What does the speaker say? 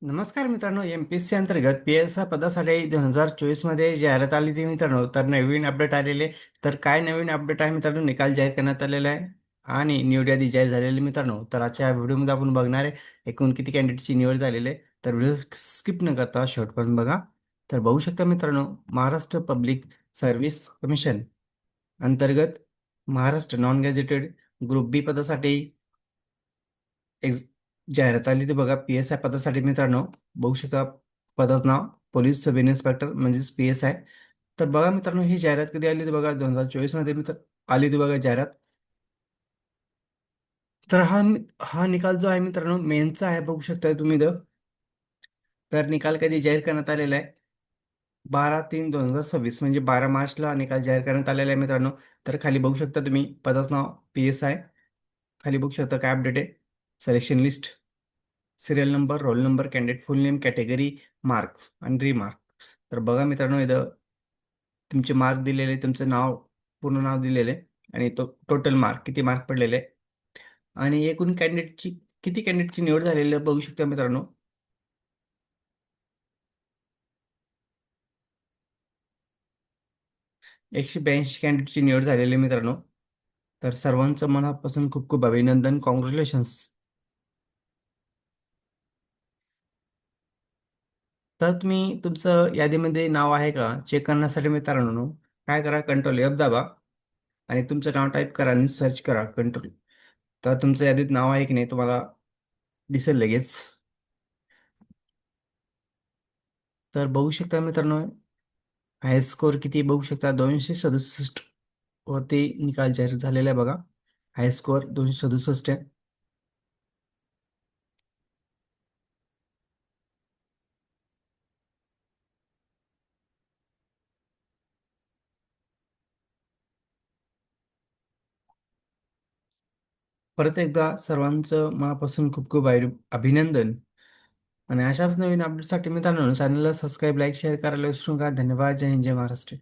नमस्कार मित्रांनो, एमपीएससी अंतर्गत पी-एस-आय पदासाठी 2024 मध्ये जाहिरात आली होती मित्रांनो. तर नवीन अपडेट आलेले. तर काय नवीन अपडेट आहे मित्रांनो, निकाल जाहीर करण्यात आलेला आहे आणि निवड यादी जाहीर झालेली मित्रांनो. तर आजच्या व्हिडिओमध्ये आपण बघणार आहे एकूण किती कॅन्डिडेटची निवड झालेली आहे. तर व्हिडिओ स्किप न करता शेवटपर्यंत बघा. तर बघू शकता मित्रांनो, महाराष्ट्र पब्लिक सर्व्हिस कमिशन अंतर्गत महाराष्ट्र नॉन गॅझेटेड ग्रुप बी पदासाठी एक्स जाहिरात आली. ते बघा, पी-एस-आय पदासाठी मित्रांनो बघू शकता. पदाचं नाव पोलीस सब इन्स्पेक्टर म्हणजेच पी-एस-आय. तर बघा मित्रांनो, ही जाहिरात कधी आली ते बघा, 2024 मध्ये मित्र आली होती बघा जाहिरात. तर हा निकाल जो आहे मित्रांनो मेन्सचा आहे, बघू शकता तुम्ही इथं. तर निकाल कधी जाहीर करण्यात आलेला आहे? 12/3/2026 म्हणजे 12 मार्चला निकाल जाहीर करण्यात आलेला आहे मित्रांनो. तर खाली बघू शकता तुम्ही पदाचं नाव पी-एस-आय. खाली बघू शकता काय अपडेट आहे. Selection list, serial number, roll number, candidate फुल नेम, कॅटेगरी, मार्क आणि रिमार्क. तर बघा मित्रांनो, इथं तुमचे मार्क दिलेले, तुमचं नाव, पूर्ण नाव दिलेले आणि तो टोटल मार्क किती मार्क पडलेले आणि एकूण किती कॅन्डिडेटची निवड झालेली आहे बघू शकता मित्रांनो. 182 कॅन्डिडेटची निवड झालेली आहे मित्रांनो. तर सर्वांचं मनापासून खूप खूप अभिनंदन, कॉंग्रॅच्युलेशन्स. तर तुम्ही तुमचं यादीमध्ये नाव आहे का चेक करण्यासाठी मित्रांनो काय करा, कंट्रोल F दाबा आणि तुमचं नाव टाईप करा आणि सर्च करा कंट्रोल. तर तुमचं यादीत नाव आहे की नाही तुम्हाला दिसेल लगेच. तर बघू शकता मित्रांनो, हाय स्कोअर किती बघू शकता, 267 वरती निकाल जाहीर झालेला आहे बघा. हाय स्कोअर 267 आहे. परत एकदा सर्वांचं मनापासून खूप खूप अभिनंदन. आणि अशाच नवीन अपडेटसाठी मित्रांनो चॅनलला सबस्क्राईब, लाईक, शेअर करायला विसरू नका. धन्यवाद. जय हिंद, जय महाराष्ट्र.